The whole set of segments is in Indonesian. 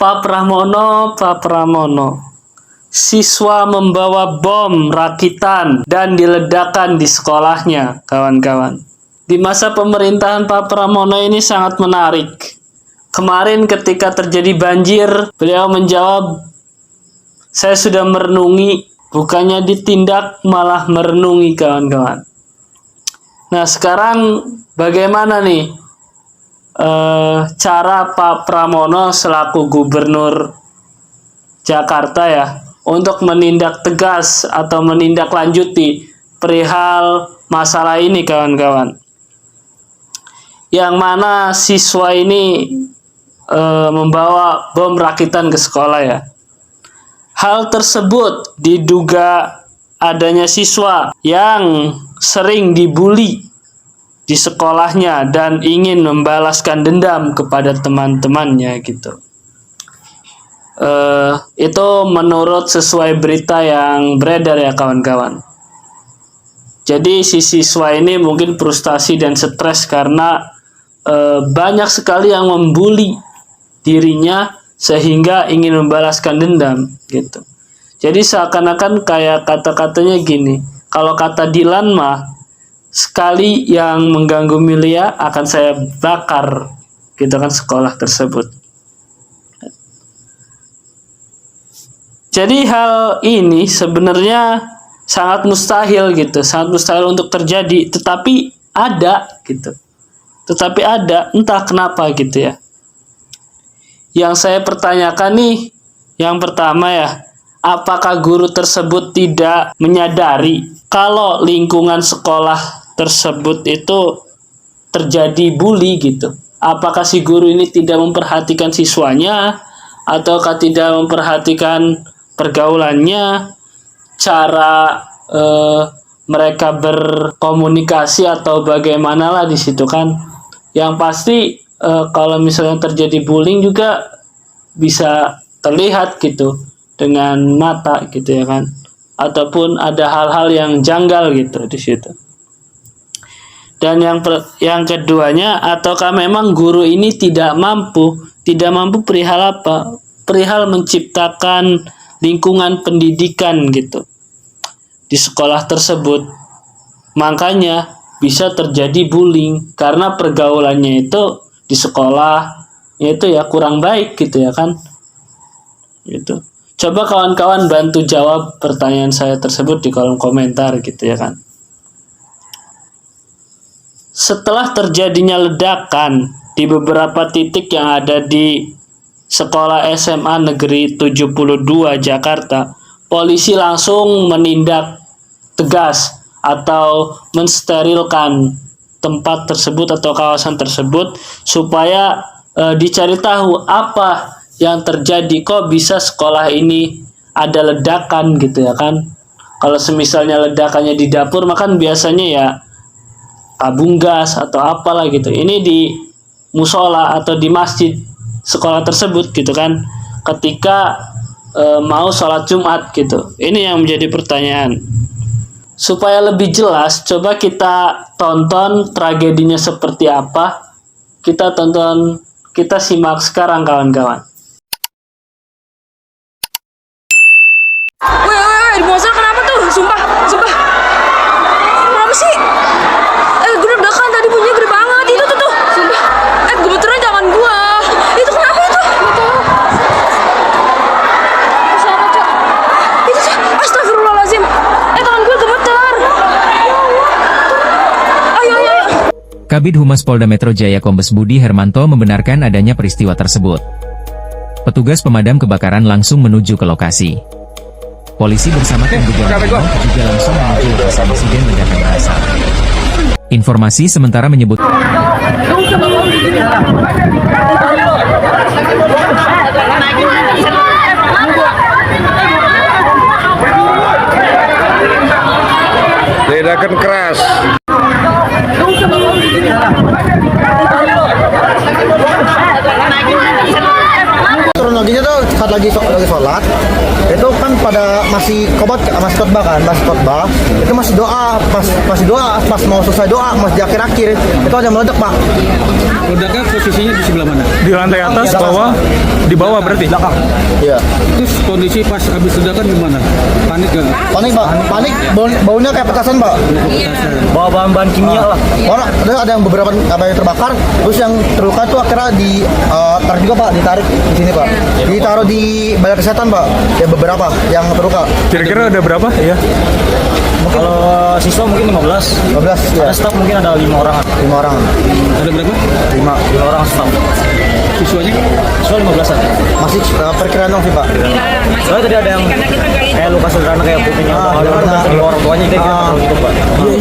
Pak Pramono, siswa membawa bom rakitan dan diledakkan di sekolahnya, kawan-kawan. Di masa pemerintahan Pak Pramono ini sangat menarik. Kemarin ketika terjadi banjir, beliau menjawab, saya sudah merenungi, bukannya ditindak malah merenungi, kawan-kawan. Nah, sekarang bagaimana nih cara Pak Pramono selaku gubernur Jakarta ya untuk menindak tegas atau menindaklanjuti perihal masalah ini, kawan-kawan. Yang mana siswa ini membawa bom rakitan ke sekolah ya. Hal tersebut diduga adanya siswa yang sering dibully di sekolahnya dan ingin membalaskan dendam kepada teman-temannya gitu. Itu menurut sesuai berita yang beredar ya, kawan-kawan. Jadi si siswa ini mungkin frustasi dan stres karena banyak sekali yang membuli dirinya sehingga ingin membalaskan dendam gitu. Jadi seakan-akan kayak kata-katanya gini, kalau kata Dilan mah, sekali yang mengganggu Milia akan saya bakar gitu kan sekolah tersebut. Jadi hal ini sebenarnya sangat mustahil gitu, sangat mustahil untuk terjadi, tetapi ada gitu. Tetapi ada, entah kenapa gitu ya. Yang saya pertanyakan nih, yang pertama ya, apakah guru tersebut tidak menyadari kalau lingkungan sekolah tersebut itu terjadi bully gitu? Apakah si guru ini tidak memperhatikan siswanya, ataukah tidak memperhatikan pergaulannya, cara mereka berkomunikasi atau bagaimana lah di situ kan? Yang pasti kalau misalnya terjadi bullying juga bisa terlihat gitu dengan mata gitu ya kan, ataupun ada hal-hal yang janggal gitu di situ. Dan yang keduanya, ataukah memang guru ini tidak mampu perihal apa? Perihal menciptakan lingkungan pendidikan gitu di sekolah tersebut. Makanya bisa terjadi bullying karena pergaulannya itu di sekolah itu ya kurang baik gitu ya kan. Gitu. Coba kawan-kawan bantu jawab pertanyaan saya tersebut di kolom komentar gitu ya kan. Setelah terjadinya ledakan di beberapa titik yang ada di Sekolah SMA Negeri 72 Jakarta, polisi langsung menindak tegas atau mensterilkan tempat tersebut atau kawasan tersebut supaya dicari tahu apa yang terjadi, kok bisa sekolah ini ada ledakan gitu ya kan. Kalau semisalnya ledakannya di dapur, maka biasanya ya tabung gas atau apalah gitu. Ini di musola atau di masjid sekolah tersebut gitu kan, ketika mau sholat Jumat gitu. Ini yang menjadi pertanyaan. Supaya lebih jelas, coba kita tonton tragedinya seperti apa. Kita simak sekarang, kawan-kawan. Woi, di musola kenapa tuh? Sumpah. Kenapa sih? Gue deg-degan tadi bunyinya gede banget. Itu tuh. Sumpah. Gemeternya jangan gua. Itu kenapa itu? Siapa, Cok? Itu sih. Astagfirullahaladzim. Tangan gue gemeter. Ya Allah. Ayo. Kabid Humas Polda Metro Jaya Kombes Budi Hermanto membenarkan adanya peristiwa tersebut. Petugas pemadam kebakaran langsung menuju ke lokasi. Polisi bersama tim gabungan juga langsung menuju lokasi insiden ledakan berasal. Informasi sementara menyebut ledakan keras. kronologinya tuh saat lagi sholat itu kan pada masih khotbah itu masih doa pas mau selesai doa masih di akhir itu ada meledak Pak. Ledaknya posisinya di sebelah mana? Di lantai atas, bawah, di bawah berarti? Belakang. Iya. Terus kondisi pas habis ledakan gimana? Panik gak? Panik Pak, baunya kayak petasan Pak. Bawa bahan-bahan kimia lah. Orang ada yang beberapa yang terbakar, terus yang terluka itu akhirnya ditarik juga Pak, ditarik di sini Pak. Ditaruh di balai kesehatan Pak. Ya beberapa yang terluka. Kira-kira ada berapa? Iya. Kalau siswa mungkin 15 ya. Ada staf mungkin ada 5 orang. Ada berapa? 5 orang staf. Siswanya? Siswa 15-an. Masih perkiraan dong sih Pak. Soalnya tadi ada yang kayak luka sederhana kayak kupingnya orang tuanya gitu Pak.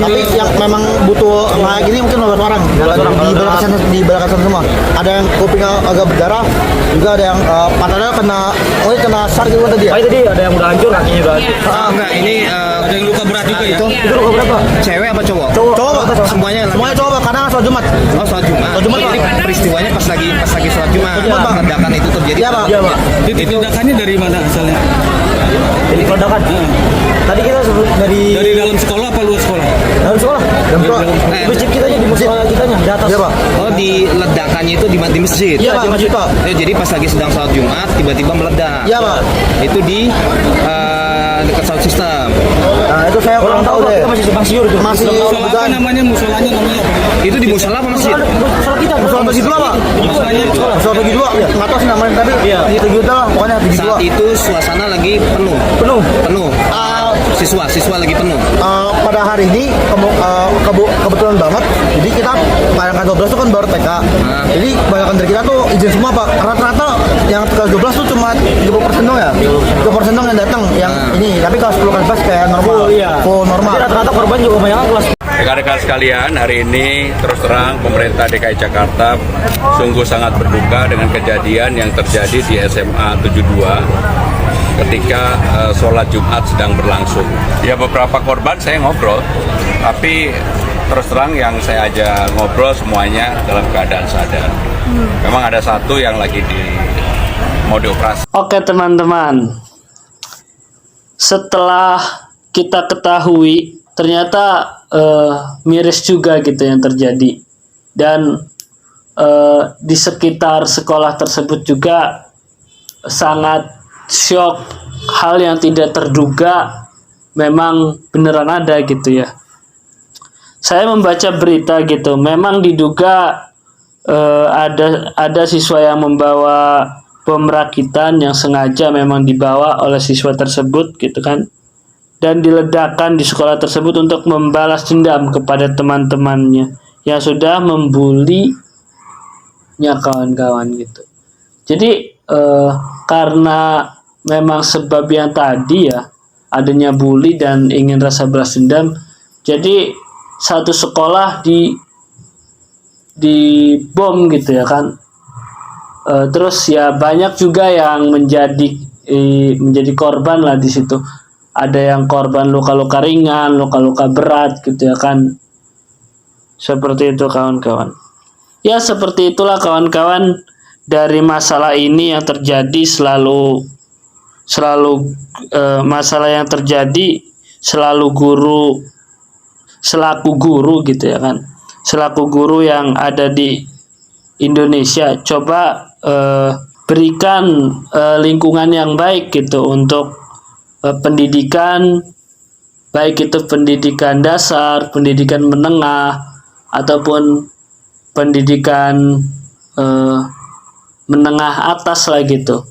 Tapi yang memang butuh kayak gini mungkin 15 orang. Di belakang semua. Ada yang kupingnya agak berdarah, juga ada yang patahnya kena sar gitu tadi ya. Tadi ada yang udah hancur kakinya udah hancur. Enggak, ini ada yang luka berat juga ya? Itu luka berat Pak. Cewek apa cowok? Cowok Pak. Semuanya Cowok Pak, karena sholat Jumat. Oh, sholat Jumat. Jadi peristiwanya pas lagi sholat Jumat. Bang. Ledakan itu terjadi. Iya Pak. Titik ledakannya dari mana asalnya? Jadi ledakan. Tadi kita sebut dari Dalam sekolah apa luar sekolah? dalam sekolah. Di masjid kitanya di musola kitanya di atas. Iya Pak. Oh, di ledakannya itu di masjid. Iya Pak, masjid Pak. Jadi pas lagi sedang sholat Jumat tiba-tiba meledak. Iya Pak. Itu di dekat sound system. Nah, itu saya kurang tahu deh. Kita masih simpang siur itu. Masih Musola apa namanya? Musolanya namanya apa? Itu di musola apa masjid? Musola kita. Musola bagi dua Pak. Musola bagi dua. Nggak tahu sih namanya tapi bagi dua lah. Pokoknya bagi dua. Saat itu suasana lagi penuh. Siswa lagi penuh. Pada hari ini kebetulan banget. Jadi kita bayangkan 12 itu kan baru TK. Jadi bayangkan dari kita tuh izin semua Pak. Rata-rata yang kelas 12 tuh cuma 30% dong ya. 30% dong yang datang yang ini. Tapi kalau 10 kelas kayak normal. Full normal. Jadi rata-rata korban juga banyak kelas. Rekan-rekan sekalian, hari ini terus terang pemerintah DKI Jakarta sungguh sangat berduka dengan kejadian yang terjadi di SMA 72 ketika sholat Jumat sedang berlangsung. Ya beberapa korban saya ngobrol, tapi terus terang yang saya ajak ngobrol semuanya dalam keadaan sadar. Memang ada satu yang lagi mau dioperasi. Oke teman-teman, setelah kita ketahui ternyata miris juga gitu yang terjadi, dan di sekitar sekolah tersebut juga sangat syok, hal yang tidak terduga memang beneran ada gitu ya. Saya membaca berita gitu, memang diduga ada siswa yang membawa bom rakitan yang sengaja memang dibawa oleh siswa tersebut gitu kan, dan diledakkan di sekolah tersebut untuk membalas dendam kepada teman-temannya yang sudah membulinya kawan-kawan gitu. Jadi karena memang sebab yang tadi ya, adanya bully dan ingin rasa balas dendam, jadi satu sekolah di bom gitu ya kan. Terus ya banyak juga yang menjadi korban lah di situ. Ada yang korban luka-luka ringan, luka-luka berat gitu ya kan. Seperti itu kawan-kawan. Ya seperti itulah kawan-kawan, dari masalah ini yang terjadi selalu masalah yang terjadi selalu selaku guru gitu ya kan. Selaku guru yang ada di Indonesia, coba berikan lingkungan yang baik gitu untuk pendidikan, baik itu pendidikan dasar, pendidikan menengah, ataupun pendidikan menengah atas lah gitu.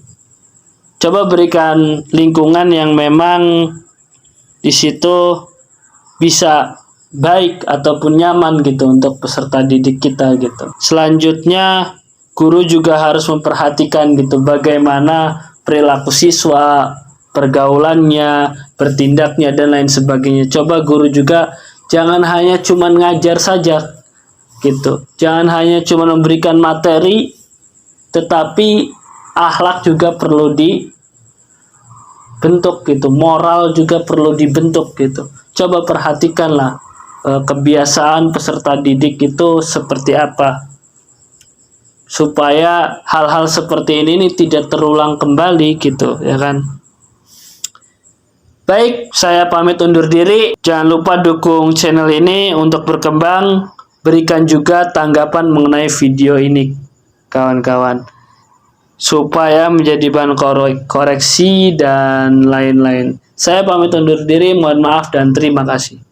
Coba berikan lingkungan yang memang di situ bisa baik ataupun nyaman gitu untuk peserta didik kita gitu. Selanjutnya guru juga harus memperhatikan gitu bagaimana perilaku siswa, pergaulannya, bertindaknya dan lain sebagainya. Coba guru juga jangan hanya cuman ngajar saja gitu. Jangan hanya cuman memberikan materi, tetapi akhlak juga perlu dibentuk gitu. Moral juga perlu dibentuk gitu. Coba perhatikanlah kebiasaan peserta didik itu seperti apa. supaya hal-hal seperti ini tidak terulang kembali gitu ya kan. Baik, saya pamit undur diri. Jangan lupa dukung channel ini untuk berkembang. Berikan juga tanggapan mengenai video ini kawan-kawan, supaya menjadi bahan koreksi dan lain-lain. Saya pamit undur diri, mohon maaf dan terima kasih.